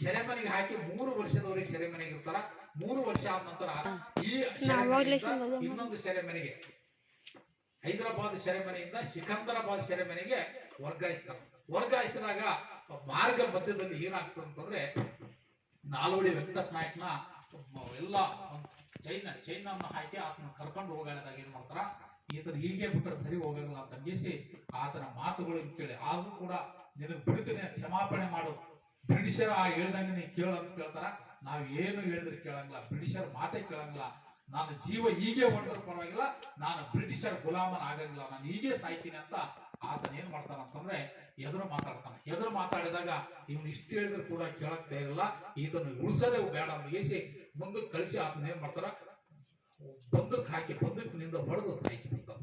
ಸೆರೆಮನೆಗೆ ಹಾಕಿ 3 ವರ್ಷದವರೆಗೆ ಸೆರೆಮನೆಗೆ ಇರ್ತಾರ. 3 ವರ್ಷ ಆದ ನಂತರ ಈ ಇನ್ನೊಂದು ಸೆರೆಮನೆಗೆ ಹೈದರಾಬಾದ್ ಸೆರೆಮನೆಯಿಂದ ಸಿಕಂದರಾಬಾದ್ ಸೆರೆಮನೆಗೆ ವರ್ಗಾಯಿಸ್ತಾರೆ. ವರ್ಗಾಯಿಸಿದಾಗ ಮಾರ್ಗ ಮಧ್ಯದಲ್ಲಿ ಏನಾಗ್ತದೆ ಅಂತಂದ್ರೆ ನಾಲ್ವಡಿ ವೆಂಕಟಪ್ಪ ನಾಯಕನ ಎಲ್ಲ ಚೈನನ್ನು ಹಾಕಿ ಆತನ ಕರ್ಕೊಂಡು ಹೋಗಾಡಿದಾಗ ಏನ್ ಮಾಡ್ತಾರ, ಈತನ ಹೀಗೆ ಬಿಟ್ಟರೆ ಸರಿ ಹೋಗಲ್ಲ ಅಂತ ಅಂಗಿಸಿ ಆತನ ಮಾತುಗಳು ಕೇಳಿ ಆದ್ರೂ ಕೂಡ ನಿನಗೆ ಬಿಡುತ್ತೇನೆ, ಕ್ಷಮಾಪಣೆ ಮಾಡು, ಬ್ರಿಟಿಷರ್ ಆ ಹೇಳ್ದಂಗೆ ನೀ ಕೇಳು ಅಂತ ಕೇಳ್ತಾರ. ನಾವ್ ಏನು ಹೇಳಿದ್ರೆ ಕೇಳಂಗಿಲ್ಲ, ಬ್ರಿಟಿಷರ್ ಮಾತೇ ಕೇಳಂಗಿಲ್ಲ, ನಾನು ಜೀವ ಹೀಗೆ ಹೊಡೆದ್ರೆ ಪರವಾಗಿಲ್ಲ, ನಾನು ಬ್ರಿಟಿಷರ್ ಗುಲಾಮನ ಆಗಂಗಿಲ್ಲ, ನಾನು ಹೀಗೆ ಸಾಯ್ತೀನಿ ಅಂತ ಆತನ ಏನ್ ಮಾಡ್ತಾನ ಅಂತಂದ್ರೆ ಎದುರು ಮಾತಾಡ್ತಾನೆ. ಎದುರು ಮಾತಾಡಿದಾಗ ಇವನು ಇಷ್ಟು ಹೇಳಿದ್ರು ಕೂಡ ಕೇಳಕ್ ತಯಾರಿಲ್ಲ, ಇದನ್ನು ಉಳಿಸೋದೇ ಬೇಡ ಅಂತ ಹೇಸಿ ಮುಂದಕ್ಕೆ ಕಳಿಸಿ ಆತನ ಏನ್ ಮಾಡ್ತಾರ, ಬಂದೂಕ್ ಹಾಕಿ ಬಂದೂಕಿನಿಂದ ಹೊಡೆದು ಸಾಯಿಸಿ ಬಿಡ್ತಾರ.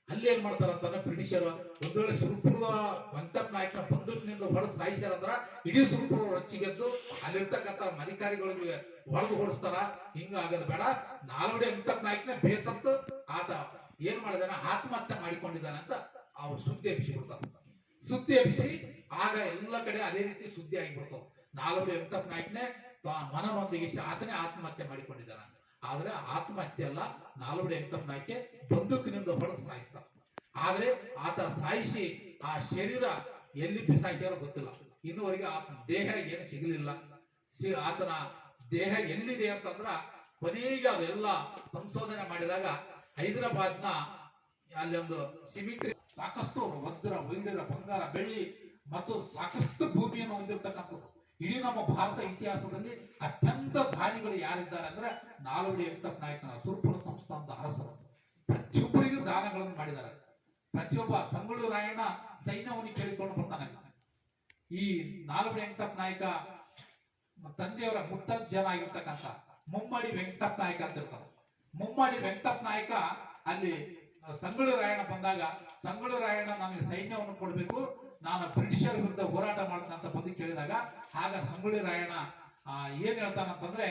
ಅಲ್ಲಿ ಏನ್ ಮಾಡ್ತಾರ ಅಂತಂದ್ರೆ ಬ್ರಿಟಿಷರು ಒಂದ್ ವೇಳೆ ಸುರಪುರದ ವೆಂಕಟಪ್ಪ ನಾಯಕನ ಬಂದೂಕಿನಿಂದ ಹೊಡೆದು ಸಾಯಿಸ್ಯಾರಂದ್ರ ಇಡೀ ಸುರಪುರ ರೊಚ್ಚಿಗೆದ್ದು ಅಲ್ಲಿರ್ತಕ್ಕಂಥ ಅಧಿಕಾರಿಗಳಿಗೆ ಹೊಡೆದು ಹೊಡಿಸ್ತಾರ. ಹಿಂಗ ಆಗದ ಬೇಡ, ನಾಲ್ವಡಿ ವೆಂಕಟಪ್ಪ ನಾಯಕನ ಬೇಸತ್ತು ಆತ ಏನ್ ಮಾಡಿದಾನ, ಆತ್ಮಹತ್ಯೆ ಮಾಡಿಕೊಂಡಿದ್ದಾನೆ ಅಂತ ಅವ್ರು ಸುದ್ದಿ ಎಬ್ಬಿಸಿ ಬಿಡ್ತಾರೆ. ಸುದ್ದಿ ಎಬ್ಬಿಸಿ ಆಗ ಎಲ್ಲ ಕಡೆ ಅದೇ ರೀತಿ ಸುದ್ದಿ ಆಗಿಬಿಡ್ತಾವ. ನಾಲ್ವಡಿ ವೆಂಕಟಪ್ಪ ನಾಯಕನೇ ಮನನೊಂದಿಗೆ ಆತನೇ ಆತ್ಮಹತ್ಯೆ ಮಾಡಿಕೊಂಡಿದ್ದಾನೆ. ಆದ್ರೆ ಆತ್ಮಹತ್ಯೆ ಅಲ್ಲ, ನಾಲ್ವಡಿ ವೆಂಕಟಪ್ಪ ನಾಯಕೆ ಬಂದೂಕಿನಿಂದ ಹೊಡೆದು ಸಾಯಿಸ್ತಾರೆ. ಆದ್ರೆ ಆತ ಸಾಯಿಸಿ ಆ ಶರೀರ ಎಲ್ಲಿ ಬಿಸಾಕ್ಯಾರೋ ಗೊತ್ತಿಲ್ಲ, ಇನ್ನುವರೆಗೆ ಆತನ ದೇಹ ಏನು ಸಿಗಲಿಲ್ಲ. ಆತನ ದೇಹ ಎಲ್ಲಿದೆ ಅಂತಂದ್ರ ಕೊನೆಗೆ ಅದೆಲ್ಲ ಸಂಶೋಧನೆ ಮಾಡಿದಾಗ ಹೈದರಾಬಾದ್ನ ಅಲ್ಲಿ ಒಂದು ಸಿಮಿಟ್ರಿ ಸಾಕಷ್ಟು ವಜ್ರ ವೈದ್ಯರ ಬಂಗಾರ ಬೆಳ್ಳಿ ಮತ್ತು ಸಾಕಷ್ಟು ಭೂಮಿಯನ್ನು ಹೊಂದಿರತಕ್ಕಂಥದ್ದು. ಇಡೀ ನಮ್ಮ ಭಾರತ ಇತಿಹಾಸದಲ್ಲಿ ಅತ್ಯಂತ ದಾನಿಗಳು ಯಾರಿದ್ದಾರೆ ಅಂದ್ರೆ ನಾಲ್ವಡಿ ವೆಂಕಟಪ್ಪ ನಾಯಕನ ಸುರಪುರ ಸಂಸ್ಥಾನದ ಅರಸರು. ಪ್ರತಿಯೊಬ್ಬರಿಗೂ ದಾನಗಳನ್ನು ಮಾಡಿದ್ದಾರೆ. ಪ್ರತಿಯೊಬ್ಬ ಸಂಗೊಳ್ಳಿ ರಾಯಣ್ಣ ಸೈನ್ಯವನ್ನು ಕೇಳಿಕೊಂಡು ಬರ್ತಾನೆ. ಈ ನಾಲ್ವಡಿ ವೆಂಕಟಪ್ಪ ನಾಯಕ ತಂದೆಯವರ ಮುತ್ತಜ್ಜನ ಆಗಿರ್ತಕ್ಕಂಥ ಮುಮ್ಮಡಿ ವೆಂಕಟಪ್ಪ ನಾಯಕ ಅಂತ ಇರ್ತಾರೆ. ಮುಮ್ಮಡಿ ವೆಂಕಟಪ್ಪ ನಾಯಕ ಅಲ್ಲಿ ಸಂಗೊಳ್ಳಿ ರಾಯಣ್ಣ ಬಂದಾಗ ಸಂಗೊಳ್ಳಿ ರಾಯಣ್ಣ ನನಗೆ ಸೈನ್ಯವನ್ನು ಕೊಡಬೇಕು, ನಾನು ಬ್ರಿಟಿಷರ ವಿರುದ್ಧ ಹೋರಾಟ ಮಾಡ್ತೇನೆ ಅಂತ ಬಂದು ಕೇಳಿದಾಗ ಆಗ ಸಂಗೊಳ್ಳಿ ರಾಯಣ್ಣ ಏನ್ ಹೇಳ್ತಾನಂತಂದ್ರೆ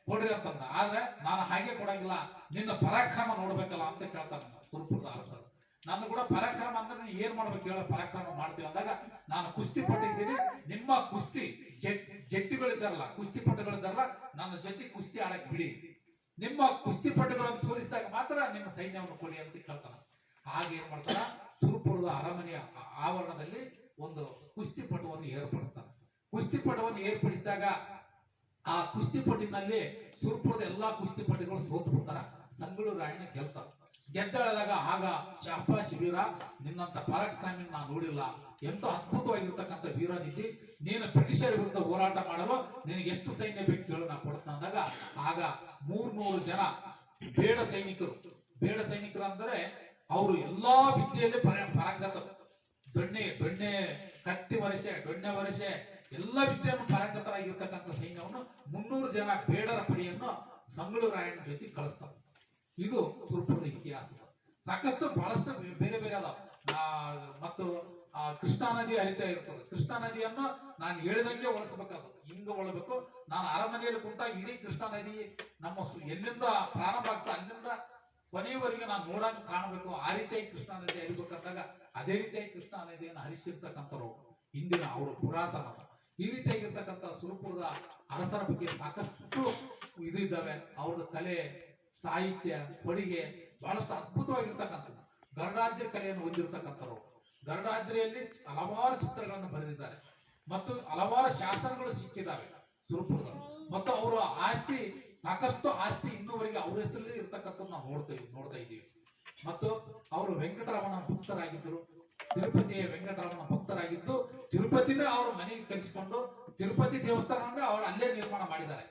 ಕೊಡ್ರಿ ಅಂತಂದ. ಆದ್ರೆ ನಾನು ಹಾಗೆ ಕೊಡಂಗಿಲ್ಲ, ನಿನ್ನ ಪರಾಕ್ರಮ ನೋಡ್ಬೇಕಲ್ಲ ಅಂತ ಕೇಳ್ತಾನ ಸುರಪುರದ ಅರಸರು. ನಾನು ಕೂಡ ಪರಾಕ್ರಮ ಅಂದ್ರೆ ನೀನು ಏನ್ ಮಾಡ್ಬೇಕು ಹೇಳೋ, ಪರಾಕ್ರಮ ಮಾಡ್ತೀವಿ ಅಂದಾಗ ನಾನು ಕುಸ್ತಿ ಪಟ್ಟಿದ್ದೀನಿ, ನಿಮ್ಮ ಕುಸ್ತಿ ಜಟ್ಟಿಗಳಿದ್ದಾರಲ್ಲ ಕುಸ್ತಿಪಟುಗಳಿದ್ದಾರಲ್ಲ ನನ್ನ ಜೊತೆ ಕುಸ್ತಿ ಆಡಕ್ ಬಿಡಿ, ನಿಮ್ಮ ಕುಸ್ತಿಪಟುಗಳನ್ನು ಸೋಲಿಸಿದಾಗ ಮಾತ್ರ ನಿಮ್ಮ ಸೈನ್ಯವನ್ನು ಕೊಡಿ ಅಂತ ಕೇಳ್ತಾನ. ಹಾಗೆ ಏನ್ ಮಾಡ್ತಾರ, ಸುರಪುರದ ಅರಮನೆಯ ಆವರಣದಲ್ಲಿ ಒಂದು ಕುಸ್ತಿಪಟುವನ್ನು ಏರ್ಪಡಿಸ್ತಾನೆ. ಕುಸ್ತಿಪಟುವನ್ನು ಏರ್ಪಡಿಸಿದಾಗ ಆ ಕುಸ್ತಿಪಟ್ಟಿನಲ್ಲಿ ಸುರಪುರದ ಎಲ್ಲಾ ಕುಸ್ತಿಪಟುಗಳು ಸೋತು ಬಿಡ್ತಾರ. ಸಂಗೊಳ್ಳಿ ರಾಯಣ್ಣ ಗೆಲ್ತಾರ. ಗೆದ್ದಳೆದಾಗ ಆಗ ಶಾಬಾಷ್ ವೀರ, ನಿನ್ನಂತ ಪರಾಕ್ರಮಿ ನಾನು ನೋಡಿಲ್ಲ, ಎಂತ ಅದ್ಭುತವಾಗಿರ್ತಕ್ಕಂಥ ವೀರನಿಸಿ, ನೀನು ಬ್ರಿಟಿಷರ ವಿರುದ್ಧ ಹೋರಾಟ ಮಾಡಲು ನಿನಗೆ ಎಷ್ಟು ಸೈನ್ಯ ಬೇಕು ಕೇಳು ನಾ ಕೊಡ್ತಾ ಅಂದಾಗ ಆಗ 300 ಜನ ಬೇಡ ಸೈನಿಕರು. ಬೇಡ ಸೈನಿಕರು ಅಂದ್ರೆ ಅವರು ಎಲ್ಲಾ ವಿದ್ಯೆಯಲ್ಲಿ ಪಾರಂಗತರು. ದೊಣ್ಣೆ ಕತ್ತಿ ದೊಣ್ಣೆ ವರಸೆ ಎಲ್ಲ ವಿದ್ಯೆಯನ್ನು ಪಾರಂಗತರಾಗಿರ್ತಕ್ಕಂಥ ಸೈನ್ಯವನ್ನು 300 ಜನ ಬೇಡರ ಪಡೆಯನ್ನು ಸಂಗೊಳ್ಳಿ ರಾಯಣ್ಣ ಜೊತೆ ಕಳಿಸ್ತಾರೆ. ಇದು ಸುರಪುರದ ಇತಿಹಾಸ. ಸಾಕಷ್ಟು ಬಹಳಷ್ಟು ಬೇರೆ ಬೇರೆ ಅದ. ಮತ್ತು ಕೃಷ್ಣಾ ನದಿ ಹರಿತಾ ಇರ್ತದೆ. ಕೃಷ್ಣಾ ನದಿಯನ್ನು ನಾನು ಹೇಳಿದಂಗೆ ಒಳಿಸ್ಬೇಕಾದ, ಹಿಂಗ ಒಳಬೇಕು. ನಾನು ಅರಮನೆಯಲ್ಲಿ ಕುಂತಾಗ ಇಡೀ ಕೃಷ್ಣಾ ನದಿ ನಮ್ಮ ಎಲ್ಲಿಂದ ಪ್ರಾರಂಭ ಆಗ್ತಾ ಅಲ್ಲಿಂದ ಕೊನೆಯವರೆಗೆ ನಾನು ನೋಡಂಗ್ ಕಾಣಬೇಕು. ಆ ರೀತಿಯಾಗಿ ಕೃಷ್ಣಾ ನದಿ ಹರಿಬೇಕಂದಾಗ ಅದೇ ರೀತಿಯಾಗಿ ಕೃಷ್ಣಾ ನದಿಯನ್ನು ಹರಿಸಿರ್ತಕ್ಕಂಥವ್ರು ಹಿಂದಿನ ಅವರು ಪುರಾತನ. ಈ ರೀತಿಯಾಗಿರ್ತಕ್ಕಂಥ ಸುರಪುರದ ಅರಸರ ಬಗ್ಗೆ ಸಾಕಷ್ಟು ಇದಿದ್ದಾವೆ. ಅವ್ರದ್ದು ಕಲೆ ಸಾಹಿತ್ಯ ಕೊಡುಗೆ ಬಹಳಷ್ಟು ಅದ್ಭುತವಾಗಿರ್ತಕ್ಕಂಥದ್ದು. ಗರುಡಾದ್ರಿ ಕಲೆಯನ್ನು ಹೊಂದಿರತಕ್ಕಂಥವ್ರು. ಗರುಡಾದ್ರಿಯಲ್ಲಿ ಹಲವಾರು ಚಿತ್ರಗಳನ್ನು ಬರೆದಿದ್ದಾರೆ ಮತ್ತು ಹಲವಾರು ಶಾಸನಗಳು ಸಿಕ್ಕಿದ್ದಾವೆ ಸುರಪುರದ. ಮತ್ತು ಅವರ ಆಸ್ತಿ ಸಾಕಷ್ಟು ಆಸ್ತಿ ಇನ್ನೂವರೆಗೆ ಅವ್ರ ಹೆಸರಲ್ಲಿ ಇರ್ತಕ್ಕಂಥದ್ದು ನಾವು ನೋಡ್ತಾ ಇದ್ದೀವಿ. ಮತ್ತು ಅವರು ವೆಂಕಟರಮಣ ಭಕ್ತರಾಗಿದ್ದರು. ತಿರುಪತಿಯ ವೆಂಕಟರಮಣ ಭಕ್ತರಾಗಿದ್ದು ತಿರುಪತಿನೇ ಅವರು ಮನೆಗೆ ಕಲಿಸಿಕೊಂಡು ತಿರುಪತಿ ದೇವಸ್ಥಾನ ಅವರು ಅಲ್ಲೇ ನಿರ್ಮಾಣ ಮಾಡಿದ್ದಾರೆ.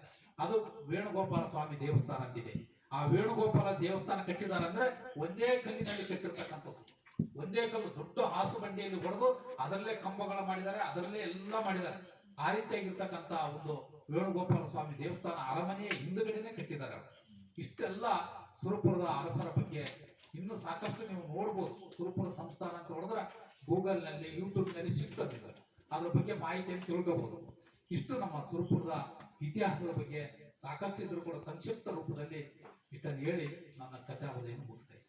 ಅದು ವೇಣುಗೋಪಾಲ ಸ್ವಾಮಿ ದೇವಸ್ಥಾನ ಅಂತಿದೆ. ಆ ವೇಣುಗೋಪಾಲ ದೇವಸ್ಥಾನ ಕಟ್ಟಿದ್ದಾರೆ ಅಂದ್ರೆ ಒಂದೇ ಕಲ್ಲಿನಲ್ಲಿ ಕಟ್ಟಿರ್ತಕ್ಕಂಥದ್ದು. ಒಂದೇ ಕಲ್ಲು ದೊಡ್ಡ ಹಾಸು ಬಂಡಿಯಲ್ಲಿ ಹೊಡೆದು ಅದರಲ್ಲೇ ಕಂಬಗಳ ಮಾಡಿದ್ದಾರೆ, ಅದರಲ್ಲೇ ಎಲ್ಲ ಮಾಡಿದ್ದಾರೆ. ಆ ರೀತಿಯಾಗಿರ್ತಕ್ಕಂಥ ಒಂದು ವೇಣುಗೋಪಾಲ ಸ್ವಾಮಿ ದೇವಸ್ಥಾನ ಅರಮನೆಯ ಹಿಂದುಗಡೆನೆ ಕಟ್ಟಿದ್ದಾರೆ. ಇಷ್ಟೆಲ್ಲ ಸುರಪುರದ ಅರಸರ ಬಗ್ಗೆ ಇನ್ನು ಸಾಕಷ್ಟು ನೀವು ನೋಡ್ಬೋದು. ಸುರಪುರ ಸಂಸ್ಥಾನ ಅಂತ ಹೊಡೆದ್ರೆ ಗೂಗಲ್ ನಲ್ಲಿ ಯೂಟ್ಯೂಬ್ ನಲ್ಲಿ ಸಿಗ್ತದೆ. ಅದ್ರ ಬಗ್ಗೆ ಮಾಹಿತಿಯನ್ನು ತಿಳ್ಕೋಬಹುದು. ಇಷ್ಟು ನಮ್ಮ ಸುರಪುರದ ಇತಿಹಾಸದ ಬಗ್ಗೆ ಸಾಕಷ್ಟು ಇದ್ರೂ ಕೂಡ ಸಂಕ್ಷಿಪ್ತ ರೂಪದಲ್ಲಿ ಇಷ್ಟನ್ನು ಹೇಳಿ ನನ್ನ ಕಥಾವಧಿಯನ್ನು ಮುಗಿಸ್ತೇನೆ.